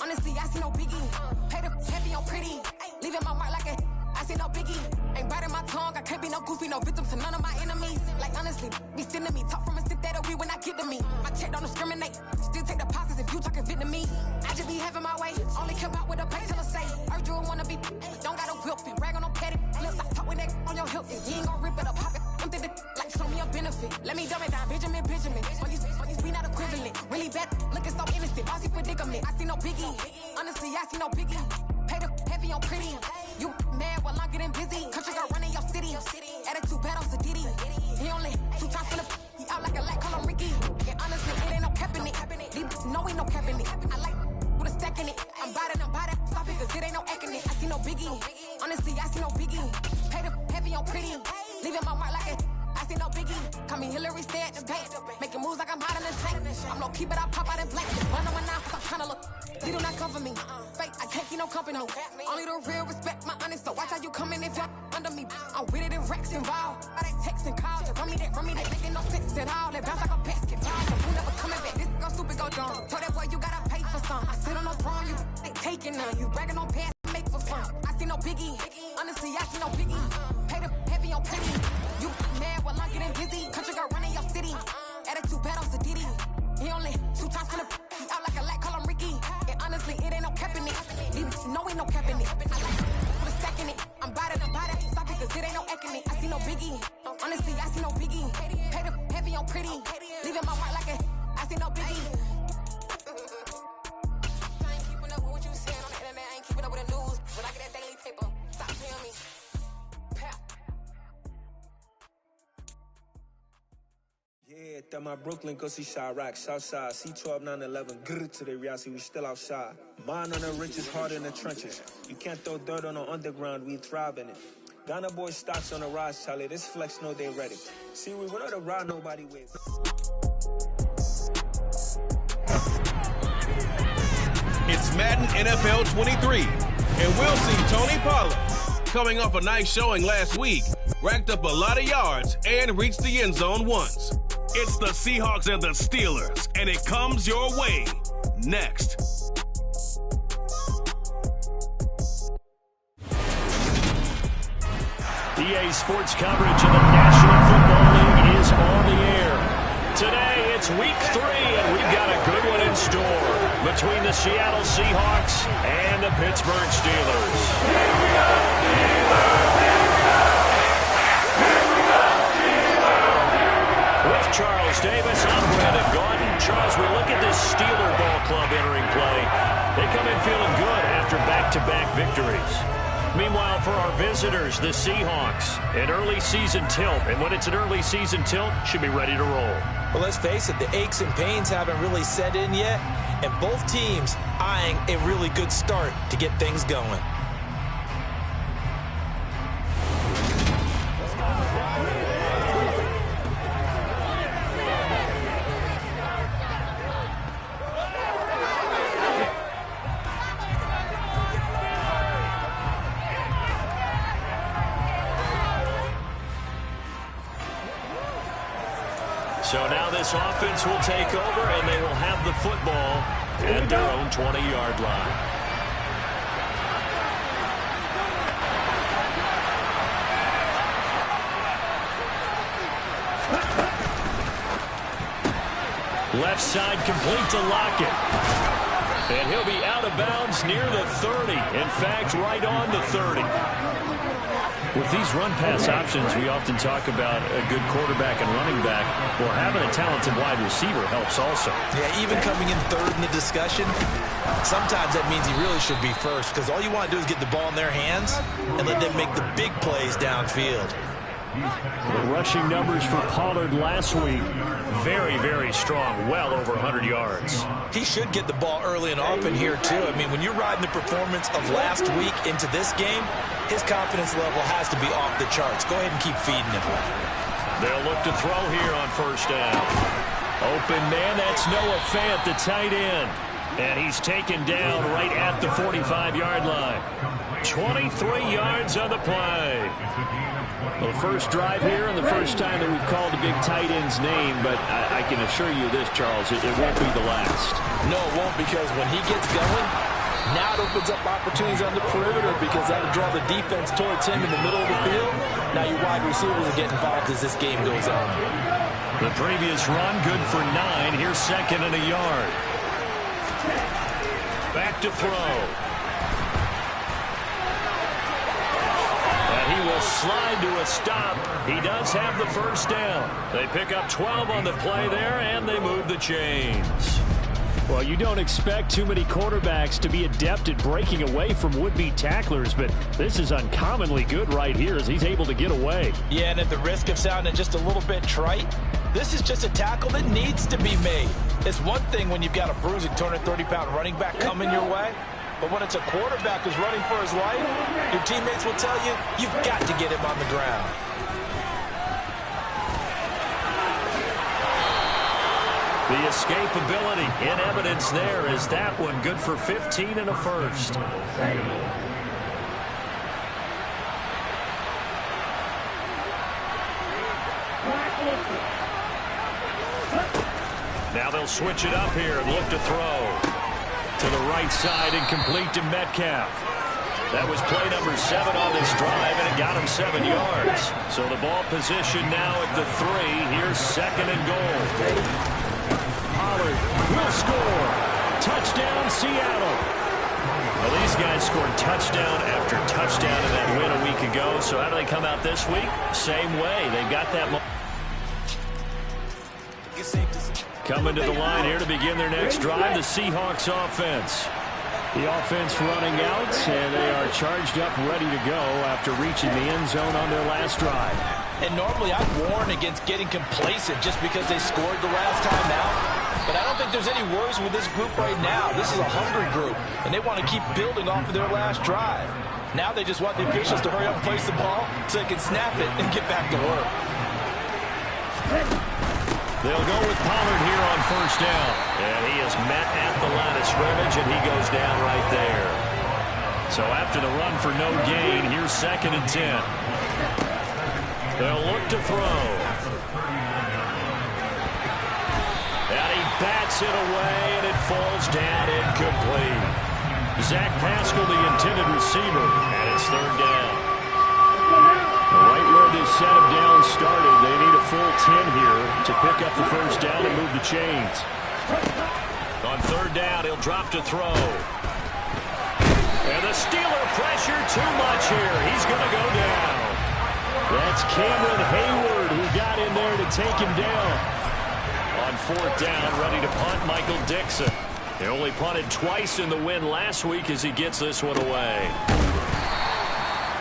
Honestly, I see no biggie. Pay the heavy on pretty. Leaving my mark like a I see no biggie. Ain't biting my tongue. I can't be no goofy, no victim to none of my enemies. Like honestly, be sending me talk from a stick that'll be when I get to me. My check don't discriminate. Still take deposits if you talking Vietnamese. I just be having my way. Only come out with a pay till I say. Urge you wanna be. Don't gotta whip and brag on no petty. Flips. I talk with that on your hips. You ain't gon' rip it up. Pocket empty the like show me a benefit. Let me dumb it down, Benjamin. Funnies we not equivalent. Really bad, looking so innocent. Bossy predicament. I see no biggie. Honestly, I see no biggie. Pay the heavy on pretty. You mad while I'm getting busy. Country girl running your city. Attitude bad on Diddy. He only 2 times for the he out like a light, call him Ricky. And honestly, it ain't no cap in it. These no ain't no cap in it. I like with a stack in it. I'm bad. Stop it, cause it ain't no acting it. I see no biggie. Honestly, I see no biggie. Pay the heavy on pretty. Leaving my mark like a I see no biggie. Call me Hillary, stay at the bank. Making moves like I'm hot in the tank. I'm low key, but I pop out in blank. One on my knife, I'm tryna look. They do not come for me. Fake, I can't keep no company. Only the real respect my honest. So watch how you coming if you're under me. I'm with it in Rex involved. I they text and call. Just run me that. Making no sense at all. They bounce like a basketball. So you never coming back. This go stupid, go dumb. Told that boy you gotta pay for some. I sit on no throne, you ain't taking none. You bragging on past, make for fun. I see no biggie. Honestly, I see no biggie. Pay the heavy on pretty. You mad while I'm getting busy. Country girl running your city. Attitude bad on Diddy. He only 2 times for the he out like a light, call him Ricky. And honestly, it ain't no cap in it. These no ain't no cap in it. I like put a stack in it. I'm bad. Stop it, cause it ain't no acting it. I see no biggie. Honestly, I see no biggie. Pay the heavy on pretty. Leaving my mark like a I see no biggie. I ain't keeping up with what you saying on the internet. I ain't keeping up with the news. When I get that daily paper, stop paying me. Yeah, that my Brooklyn, go see Chirac, Southside, C12, 911, grr to the reality, we still outside. Mine on the riches, hard in the trenches. You can't throw dirt on the underground, we thrive in it. Ghana boys stocks on the rise, Charlie, this flex know they ready. See, we went on the ride nobody with. It's Madden NFL 23, and we'll see Tony Pollard, coming off a nice showing last week, racked up a lot of yards and reached the end zone once. It's the Seahawks and the Steelers, and it comes your way next. EA Sports coverage of the National Football League is on the air. Today, it's week 3, and we've got a good one in store between the Seattle Seahawks and the Pittsburgh Steelers. With Charles Davis, I'm Brandon Gordon. Charles, we look at this Steeler ball club entering play. They come in feeling good after back-to-back victories. Meanwhile, for our visitors, the Seahawks, an early season tilt. And when it's an early season tilt, should be ready to roll. Well, let's face it, the aches and pains haven't really set in yet. And both teams eyeing a really good start to get things going. So now this offense will take over, and they will have the football at their own 20-yard line. Left side complete to Lockett. And he'll be out of bounds near the 30. In fact, right on the 30. With these run-pass options, we often talk about a good quarterback and running back. Well, having a talented wide receiver helps also. Yeah, even coming in third in the discussion, sometimes that means he really should be first, because all you want to do is get the ball in their hands and let them make the big plays downfield. The rushing numbers for Pollard last week, very, very strong, well over 100 yards. He should get the ball early and often here, too. I mean, when you're riding the performance of last week into this game, his confidence level has to be off the charts. Go ahead and keep feeding him. They'll look to throw here on first down. Open man, that's Noah Fant, the tight end. And he's taken down right at the 45-yard line. 23 yards on the play. Well, the first drive here and the first time that we've called a big tight end's name, but I can assure you this, Charles, it won't be the last. No, it won't, because when he gets going, Now it opens up opportunities on the perimeter because that'll draw the defense towards him in the middle of the field. Now your wide receivers will get involved as this game goes on. The previous run, good for 9. Here's second and a yard. Back to throw. And he will slide to a stop. He does have the first down. They pick up 12 on the play there, and they move the chains. Well, you don't expect too many quarterbacks to be adept at breaking away from would-be tacklers, but this is uncommonly good right here as he's able to get away. Yeah, and at the risk of sounding just a little bit trite, this is just a tackle that needs to be made. It's one thing when you've got a bruising 230-pound running back coming your way, but when it's a quarterback who's running for his life, your teammates will tell you, you've got to get him on the ground. The escapability in evidence there is that one good for 15 and a first. Now they'll switch it up here and look to throw. To the right side and complete to Metcalf. That was play number 7 on this drive, and it got him 7 yards. So the ball position now at the 3. Here's second and goal. Pollard will score. Touchdown, Seattle. Well, these guys scored touchdown after touchdown in that win a week ago. So how do they come out this week? Same way. They've got that. Coming to the line here to begin their next drive, the Seahawks offense. The offense running out, and they are charged up, ready to go after reaching the end zone on their last drive. And normally I'd warn against getting complacent just because they scored the last time out. But I don't think there's any worries with this group right now. This is a hungry group, and they want to keep building off of their last drive. Now they just want the officials to hurry up and place the ball so they can snap it and get back to work. They'll go with Pollard here on first down. And he is met at the line of scrimmage, and he goes down right there. So after the run for no gain, here's second and 10. They'll look to throw. And he bats it away, and it falls down incomplete. Zach Pascal, the intended receiver, and it's third down. Right where this set of downs started, they need a full 10 here to pick up the first down and move the chains. On third down, he'll drop to throw. And the Steeler pressure too much here. He's going to go down. That's Cameron Hayward who got in there to take him down. On fourth down, ready to punt, Michael Dixon. He only punted twice in the win last week as he gets this one away.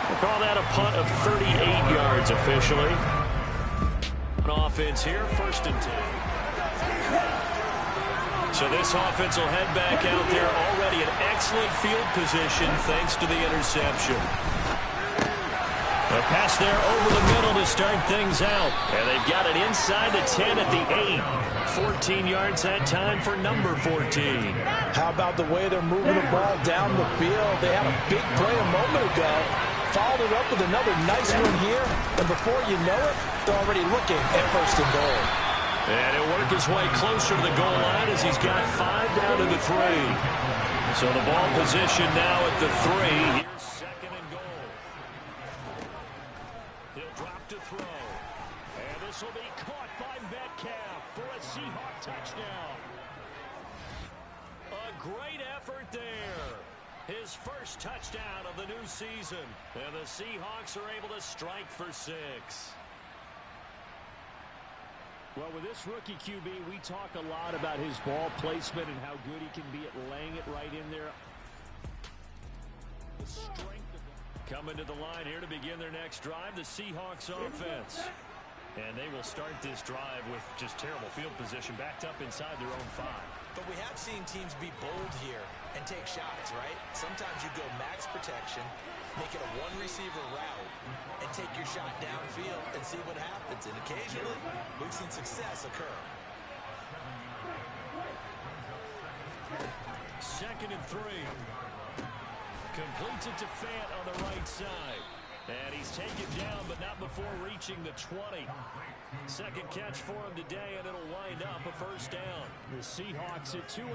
We'll call that a punt of 38 yards officially. An offense here, first and 10. So this offense will head back out there already in excellent field position thanks to the interception. A pass there over the middle to start things out. And they've got it inside the 10 at the 8. 14 yards that time for number 14. How about the way they're moving the ball down the field? They had a big play a moment ago. Followed it up with another nice one here. And before you know it, they're already looking at first and goal. And he'll work his way closer to the goal line as he's got 5 down to the 3. So the ball position now at the 3. Here's second and goal. He'll drop to throw. And this will be caught by Metcalf for a Seahawk touchdown. A great effort there. His first touchdown of the new season. And the Seahawks are able to strike for 6. Well, with this rookie QB, we talk a lot about his ball placement and how good he can be at laying it right in there. The strength of it. Coming to the line here to begin their next drive, the Seahawks offense. And they will start this drive with just terrible field position backed up inside their own 5. But we have seen teams be bold here and take shots, right? Sometimes you go max protection, make it a one-receiver route, and take your shot downfield and see what happens. And occasionally, we've seen success occur. Second and 3. Completes it to Fant on the right side. And he's taken down, but not before reaching the 20. Second catch for him today, and it'll wind up a first down. The Seahawks at 2-0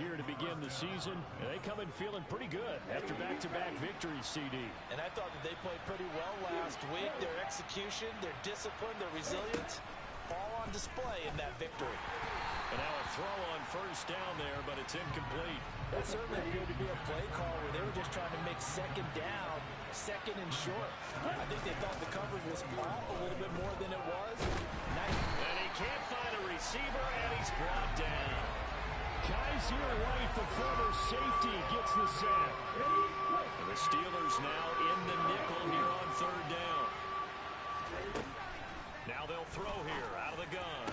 here to begin the season, and they come in feeling pretty good after back-to-back victories, CD. And I thought that they played pretty well last week. Their execution, their discipline, their resilience, all on display in that victory. And now a throw on first down there, but it's incomplete. That certainly appeared to be a play call where they were just trying to make second down, second and short. I think they thought the coverage was off a little bit more than it was. Nice. And he can't find a receiver, and he's brought down. Kaiser White, the former safety, gets the sack. And the Steelers now in the nickel here on third down. Now they'll throw here out of the gun.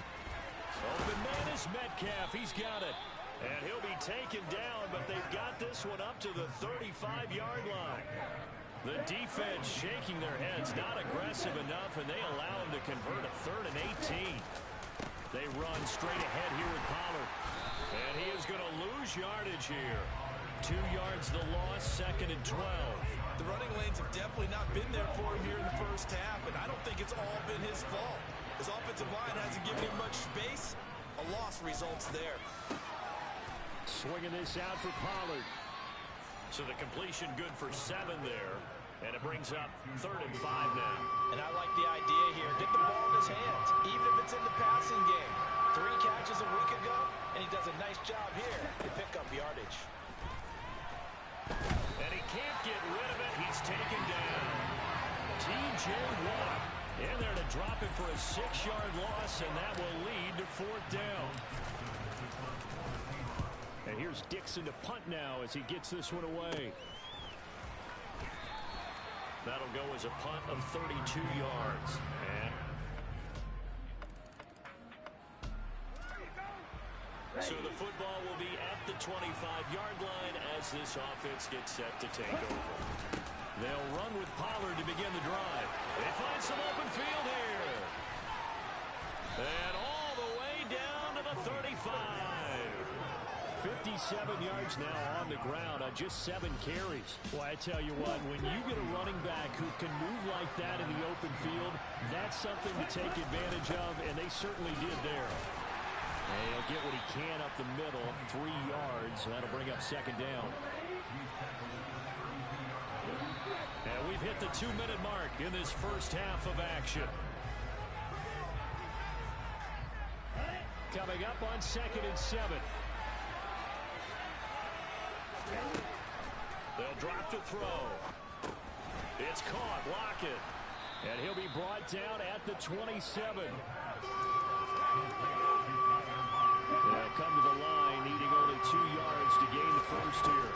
Open man is Metcalf. He's got it. And he'll be taken down, but they've got this one up to the 35-yard line. The defense shaking their heads, not aggressive enough, and they allow him to convert a 3rd and 18. They run straight ahead here with Pollard. And he is going to lose yardage here. 2 yards the loss, 2nd and 12. The running lanes have definitely not been there for him here in the first half, and I don't think it's all been his fault. His offensive line hasn't given him much space. A loss results there. Swinging this out for Pollard. So the completion good for 7 there. And it brings up 3rd and 5 now. And I like the idea here. Get the ball in his hands, even if it's in the passing game. 3 catches a week ago, and he does a nice job here to pick up yardage. And he can't get rid of it. He's taken down. T.J. Watt in there to drop it for a 6-yard loss, and that will lead to 4th down. And here's Dixon to punt now as he gets this one away. That'll go as a punt of 32 yards. And so the football will be at the 25-yard line as this offense gets set to take over. They'll run with Pollard to begin the drive. They find some open field here. And all the way down to the 35. 57 yards now on the ground on just 7 carries. Well, I tell you what, when you get a running back who can move like that in the open field, that's something to take advantage of, and they certainly did there. And he'll get what he can up the middle, 3 yards. That'll bring up 2nd down. And we've hit the 2-minute mark in this first half of action. Coming up on 2nd and 7. They'll drop to throw. It's caught. Lockett. And he'll be brought down at the 27. They'll come to the line, needing only 2 yards to gain the first here.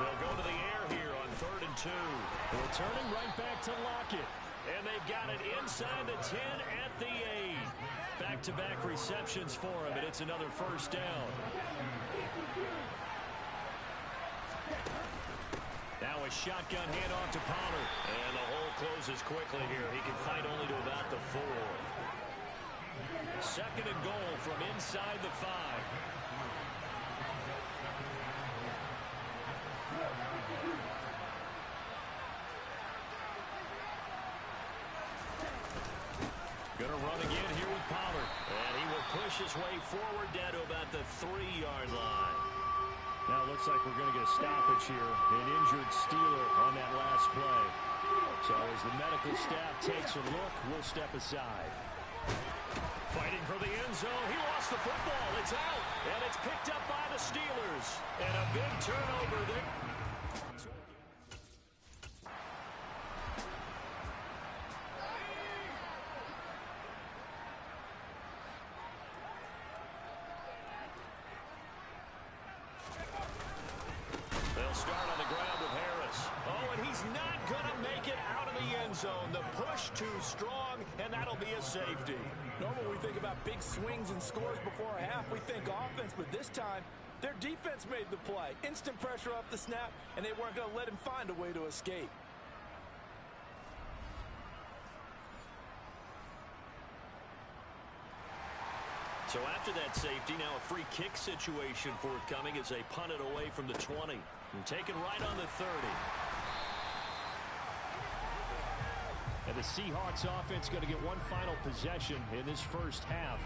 They'll go to the air here on 3rd and 2. Returning right back to Lockett. And they've got it inside the 10 at the 8. Back-to-back receptions for him, and it's another first down. Now a shotgun handoff to Pollard. And the hole closes quickly here. He can fight only to about the 4. 2nd and goal from inside the 5. Going to run again here with Pollard. And he will push his way forward down to about the 3-yard line. Now it looks like we're going to get a stoppage here. An injured Steeler on that last play. So as the medical staff takes a look, we'll step aside. Fighting for the end zone. He lost the football. It's out. And it's picked up by the Steelers. And a big turnover there. They'll start on the ground with Harris. Oh, and he's not going to make it out of the end zone. The push too strong, and that'll be a safety. Normally we think about big swings and scores before a half. We think offense, but this time their defense made the play. Instant pressure off the snap, and they weren't going to let him find a way to escape. So after that safety, now a free kick situation forthcoming as they punt it away from the 20. And taken right on the 30. the Seahawks offense going to get one final possession in this first half.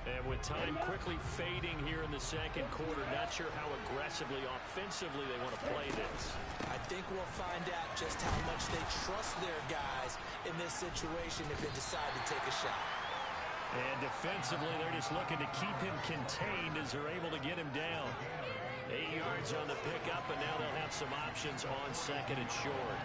And with time quickly fading here in the second quarter, not sure how aggressively, offensively they want to play this. I think we'll find out just how much they trust their guys in this situation if they decide to take a shot. And defensively, they're just looking to keep him contained as they're able to get him down. 8 yards on the pickup, and now they'll have some options on second and short.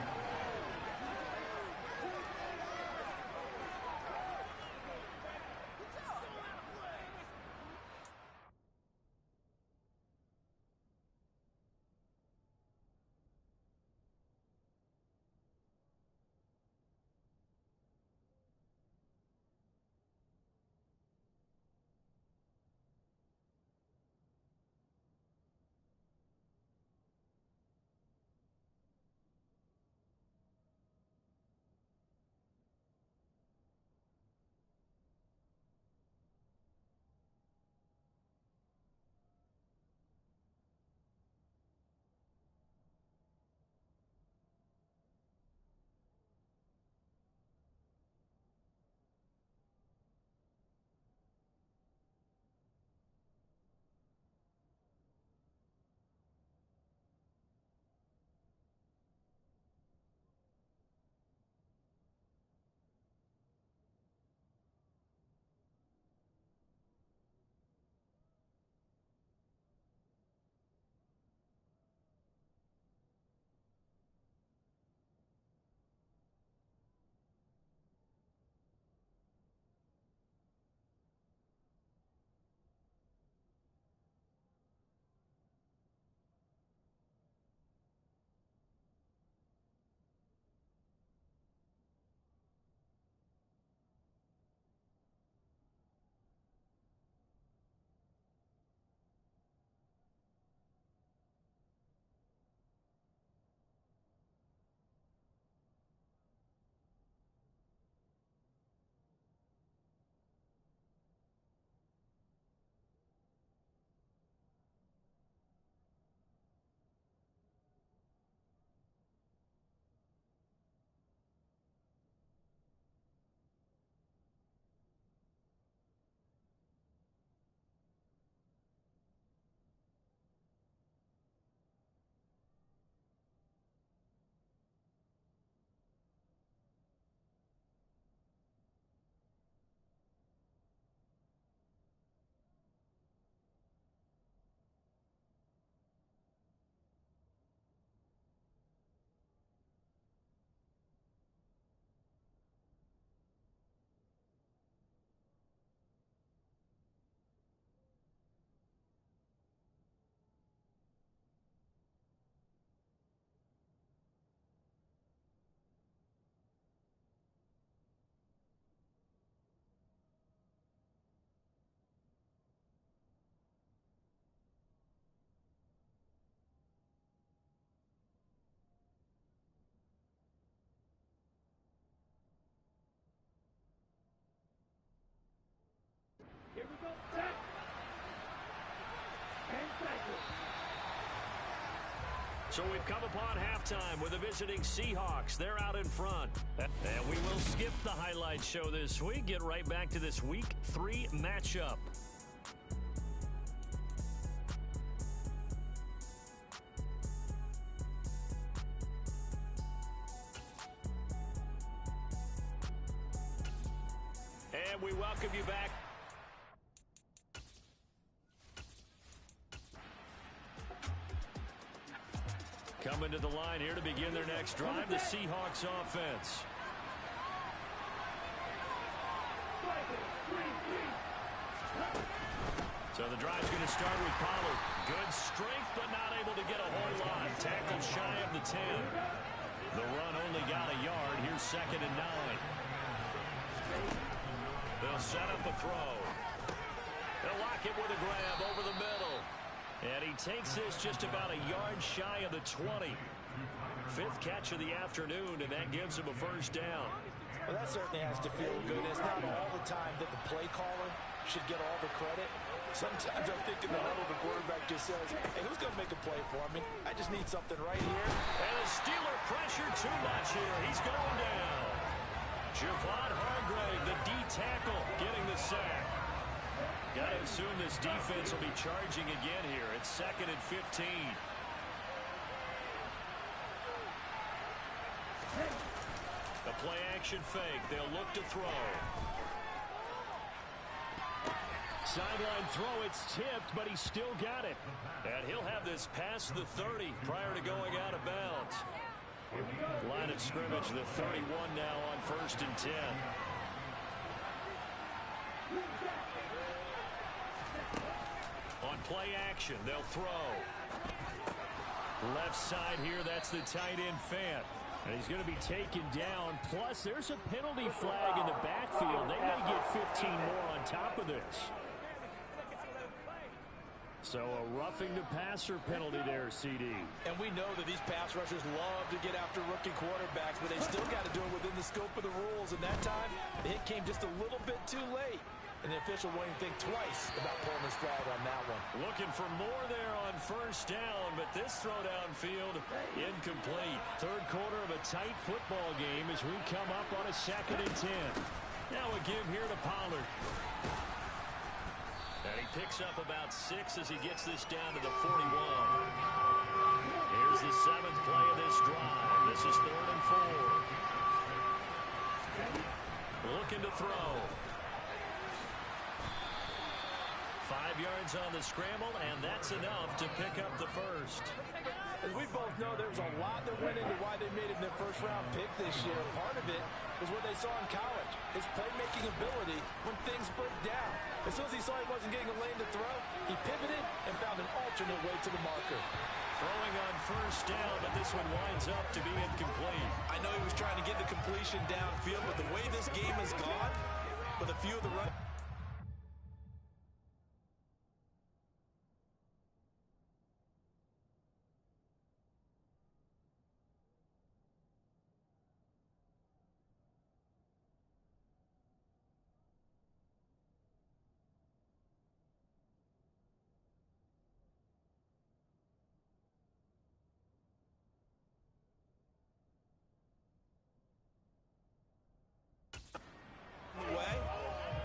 Here we go. Set. And cycle. So we've come upon halftime with the visiting Seahawks. They're out in front. And we will skip the highlight show this week. Get right back to this Week 3 matchup. And we welcome you back. Coming to the line here to begin their next drive, the Seahawks offense. So the drive's going to start with Pollard. Good strength, but not able to get a whole lot. Tackled shy of the 10. The run only got a yard. Here's 2nd and 9. They'll set up a throw. They'll lock it with a grab over the middle. And he takes this just about a yard shy of the 20. 5th catch of the afternoon, and that gives him a first down. Well, that certainly has to feel good. It's not all the time that the play caller should get all the credit. Sometimes I'm thinking the huddle, the quarterback just says, hey, who's going to make a play for me? I just need something right here. And the Steeler pressure too much here. He's going down. Javon Hargrave, the D-tackle, getting the sack. Gotta assume this defense will be charging again here. It's 2nd and 15. The play-action fake. They'll look to throw. Sideline throw. It's tipped, but he still got it. And he'll have this past the 30 prior to going out of bounds. Line of scrimmage, the 31 now on 1st and 10. On play action, they'll throw. Left side here, that's the tight end Fant. And he's going to be taken down. Plus, there's a penalty flag in the backfield. They may get 15 more on top of this. So a roughing the passer penalty there, CD. And we know that these pass rushers love to get after rookie quarterbacks, but they still got to do it within the scope of the rules. And that time, the hit came just a little bit too late. And the official won't even think twice about pulling his flag on that one. Looking for more there on 1st down, but this throw downfield incomplete. 3rd quarter of a tight football game as we come up on a 2nd and 10. Now a give here to Pollard. And he picks up about 6 as he gets this down to the 41. Here's the 7th play of this drive. This is 3rd and 4. Looking to throw. 5 yards on the scramble, and that's enough to pick up the first. As we both know, there was a lot that went into why they made it their first-round pick this year. Part of it was what they saw in college, his playmaking ability when things broke down. As soon as he saw he wasn't getting a lane to throw, he pivoted and found an alternate way to the marker. Throwing on 1st down, but this one winds up to be incomplete. I know he was trying to get the completion downfield, but the way this game has gone, with a few of the run.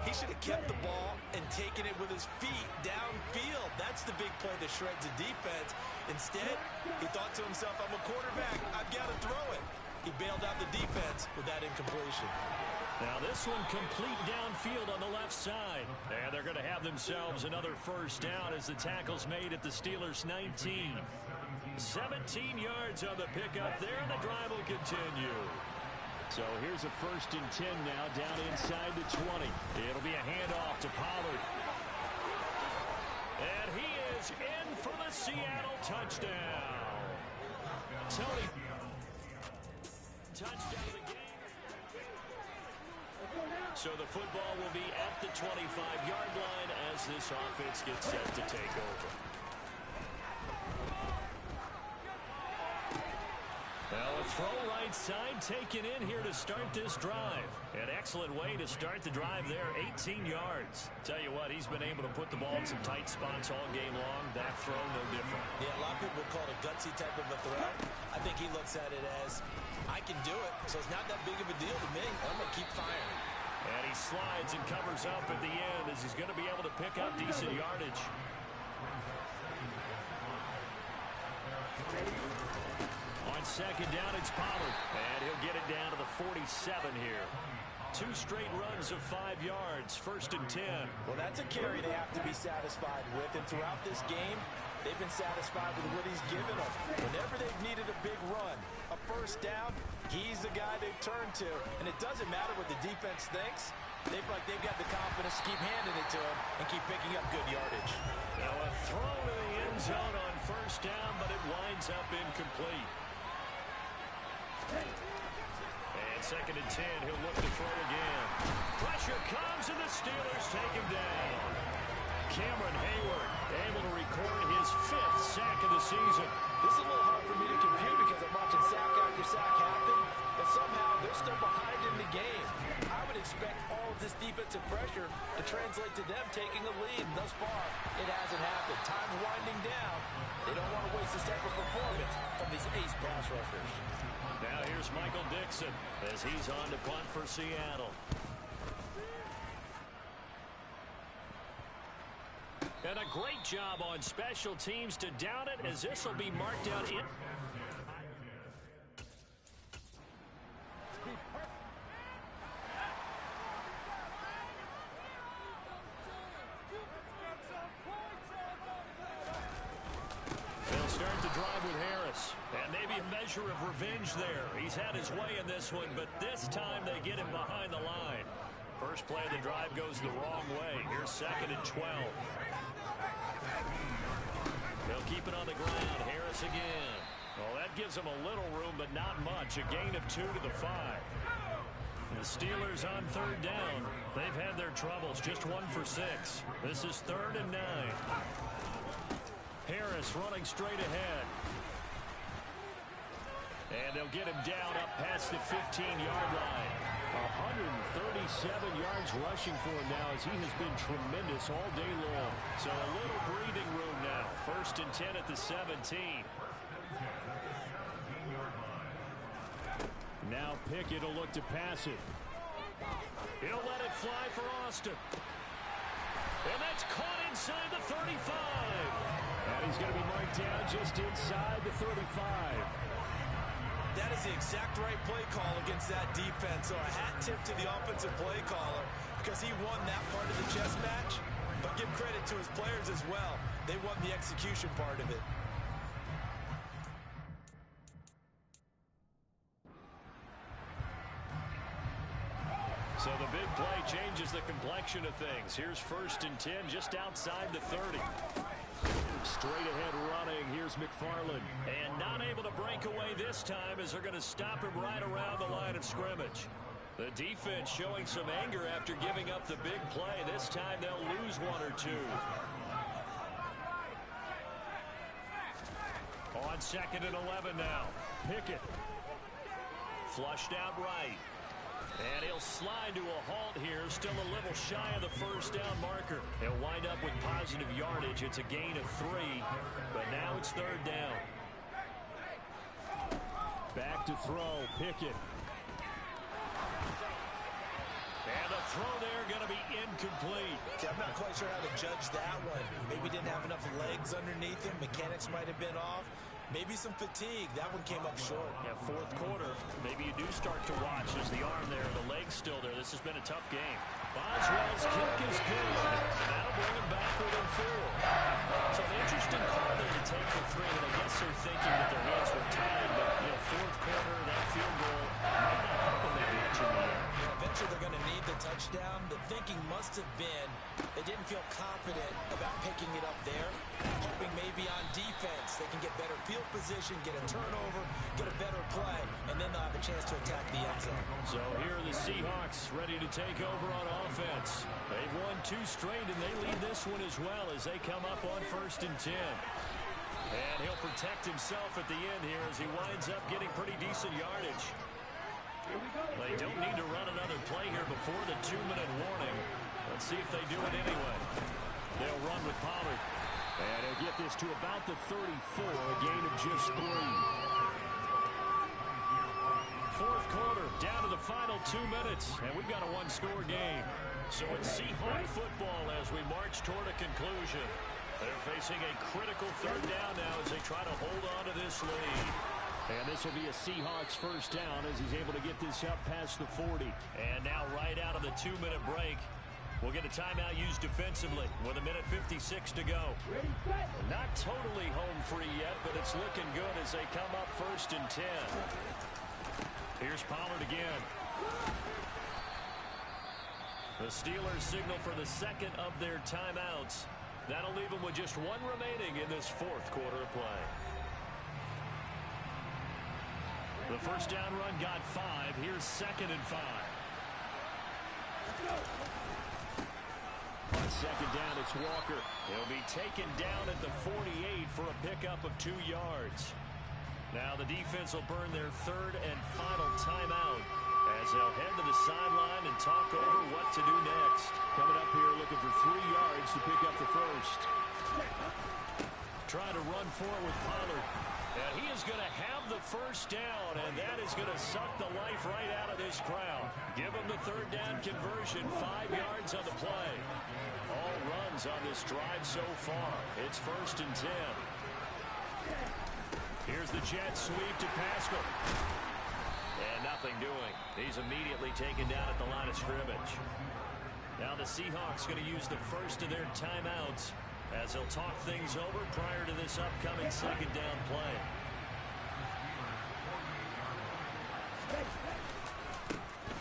He should have kept the ball and taken it with his feet downfield. That's the big play that shreds the defense. Instead, he thought to himself, I'm a quarterback, I've got to throw it. He bailed out the defense with that incompletion. Now this one complete downfield on the left side. And they're going to have themselves another 1st down as the tackle's made at the Steelers' 19. 17 yards on the pickup there, and the drive will continue. So here's a 1st and 10 now down inside the 20. It'll be a handoff to Pollard. And he is in for the Seattle touchdown. Tony. Touchdown of the game. So the football will be at the 25-yard line as this offense gets set to take over. Well, a throw right side taken in here to start this drive. An excellent way to start the drive there, 18 yards. Tell you what, he's been able to put the ball in some tight spots all game long. That throw, no different. Yeah, a lot of people call it a gutsy type of a throw. I think he looks at it as, I can do it, so it's not that big of a deal to me. I'm going to keep firing. And he slides and covers up at the end as he's going to be able to pick up decent yardage. On 2nd down, it's Pollard. And he'll get it down to the 47 here. 2 straight runs of 5 yards, 1st and 10. Well, that's a carry they have to be satisfied with. And throughout this game, they've been satisfied with what he's given them. Whenever they've needed a big run, a 1st down, he's the guy they've turned to. And it doesn't matter what the defense thinks. They feel like they've got the confidence to keep handing it to him and keep picking up good yardage. Now a throw to the end zone on 1st down, but it winds up incomplete. And 2nd and 10, he'll look to throw again. Pressure comes, and the Steelers take him down. Cameron Hayward able to record his 5th sack of the season. This is a little hard for me to compute because I'm watching sack after sack happen, but somehow they're still behind in the game. I would expect all of this defensive pressure to translate to them taking a lead. Thus far, it hasn't happened. Time's winding down. They don't want to waste this type of performance from these ace pass rushers. Now here's Here's Michael Dixon as he's on to punt for Seattle. And a great job on special teams to down it, as this will be marked out in. They'll start the drive with Harris. And maybe a measure of revenge there. He's had his way in this one, but this time they get him behind the line. First play of the drive goes the wrong way. Here's 2nd and 12. They'll keep it on the ground. Harris again. Well, that gives them a little room, but not much. A gain of 2 to the 5. The Steelers on 3rd down. They've had their troubles. Just 1 for 6. This is 3rd and 9. Harris running straight ahead. And they'll get him down up past the 15-yard line. 137 yards rushing for him now, as he has been tremendous all day long. So a little breathing room now. 1st and 10 at the 17. Now Pickett will look to pass it. He'll let it fly for Austin. And that's caught inside the 35. And he's going to be marked down just inside the 35. That is the exact right play call against that defense. So a hat tip to the offensive play caller, because he won that part of the chess match. But give credit to his players as well. They won the execution part of it. So the big play changes the complexion of things. Here's 1st and 10 just outside the 30. Straight ahead running. Here's McFarland. And not able to break away this time, as they're going to stop him right around the line of scrimmage. The defense showing some anger after giving up the big play. This time they'll lose 1 or 2. On 2nd and 11 now. Pickett. Flushed out right. And he'll slide to a halt here. Still a little shy of the 1st down marker. He'll wind up with positive yardage. It's a gain of 3. But now it's 3rd down. Back to throw. Pickett. And the throw there going to be incomplete. Yeah, I'm not quite sure how to judge that one. Maybe didn't have enough legs underneath him. Mechanics might have been off. Maybe some fatigue. That one came up short. Yeah, 4th quarter. Maybe you do start to watch as the arm there, the leg's still there. This has been a tough game. Boswell's kick is good. That'll bring him back within 4. So an interesting call there to take for 3. And I guess they're thinking that their hands were tied. But, 4th quarter, that field goal might not help them that much in the end. Eventually they're going to need the touchdown. The thinking must have been they didn't feel confident about picking it up there, hoping maybe on defense they can get better field position, get a turnover, get a better play, and then they'll have a chance to attack the end zone. So here are the Seahawks ready to take over on offense. They've won 2 straight, and they lead this one as well as they come up on 1st and 10. And he'll protect himself at the end here as he winds up getting pretty decent yardage. They don't need to run another play here before the 2-minute warning. Let's see if they do it anyway. They'll run with Pollard. And he'll get this to about the 34, a gain of just 3. 4th quarter, down to the final 2 minutes, and we've got a 1-score game. So it's Seahawk football as we march toward a conclusion. They're facing a critical 3rd down now as they try to hold on to this lead. And this will be a Seahawks 1st down as he's able to get this up past the 40. And now right out of the 2-minute break, we'll get a timeout used defensively with 1:56 to go. Not totally home free yet, but it's looking good as they come up 1st and 10. Here's Pollard again. The Steelers signal for the 2nd of their timeouts. That'll leave them with just 1 remaining in this 4th quarter of play. The 1st down run got 5. Here's 2nd and 5. On 2nd down, it's Walker. He'll be taken down at the 48 for a pickup of 2 yards. Now the defense will burn their 3rd and final timeout as they'll head to the sideline and talk over what to do next. Coming up here looking for 3 yards to pick up the 1st. Trying to run for it with Pollard. And he is going to have the first down, and that is going to suck the life right out of this crowd. Give him the third down conversion, 5 yards on the play. All runs on this drive so far. It's 1st and 10. Here's the jet sweep to Pascal. And nothing doing. He's immediately taken down at the line of scrimmage. Now the Seahawks going to use the first of their timeouts as they'll talk things over prior to this upcoming second down play.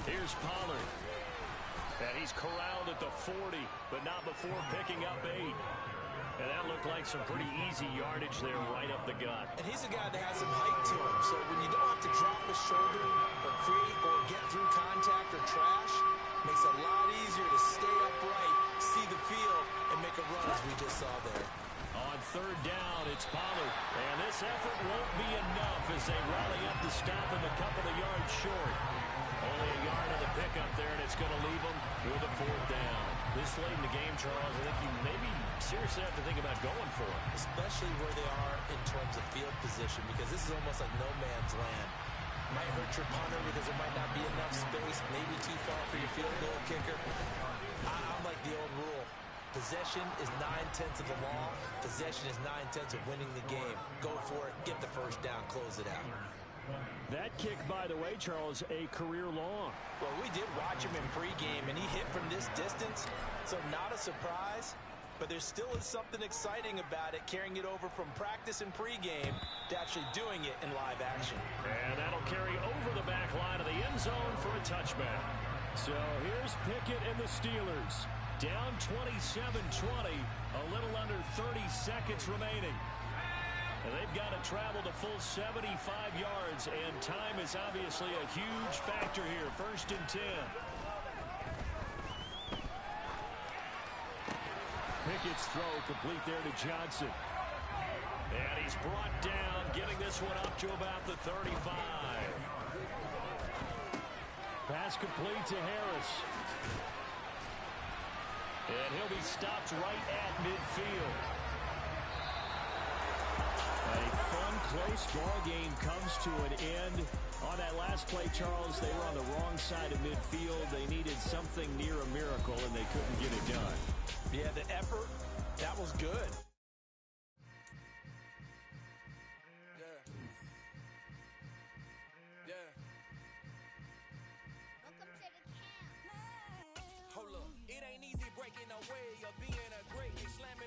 Here's Pollard. And he's corralled at the 40, but not before picking up 8. And that looked like some pretty easy yardage there right up the gut. And he's a guy that has some height to him, so when you don't have to drop a shoulder or create or get through contact or trash, makes it a lot easier to stay upright, see the field, and make a run as we just saw there. On third down, it's Pollard. And this effort won't be enough as they rally up to stop him a couple of yards short. Only a yard on the pickup there, and it's going to leave him with a 4th down. This late in the game, Charles, I think you maybe seriously have to think about going for it. Especially where they are in terms of field position, because this is almost like no man's land. Might hurt your punter because there might not be enough space, maybe too far for your field goal kicker. I'm like the old rule. Possession is 9/10 of the law. Possession is 9/10 of winning the game. Go for it, get the first down, close it out. That kick, by the way, Charles, a career long. Well, we did watch him in pregame, and he hit from this distance, so not a surprise. But there still is something exciting about it, carrying it over from practice and pregame to actually doing it in live action. And that'll carry over the back line of the end zone for a touchback. So here's Pickett and the Steelers. Down 27-20, a little under 30 seconds remaining. And they've got to travel to full 75 yards, and time is obviously a huge factor here. 1st and 10. Pickett's throw complete there to Johnson. And he's brought down, getting this one up to about the 35. Pass complete to Harris. And he'll be stopped right at midfield. A fun, close ball game comes to an end. On that last play, Charles, they were on the wrong side of midfield. They needed something near a miracle, and they couldn't get it done. Yeah, the effort, that was good. Hold up, it ain't easy breaking away or being a great, slamming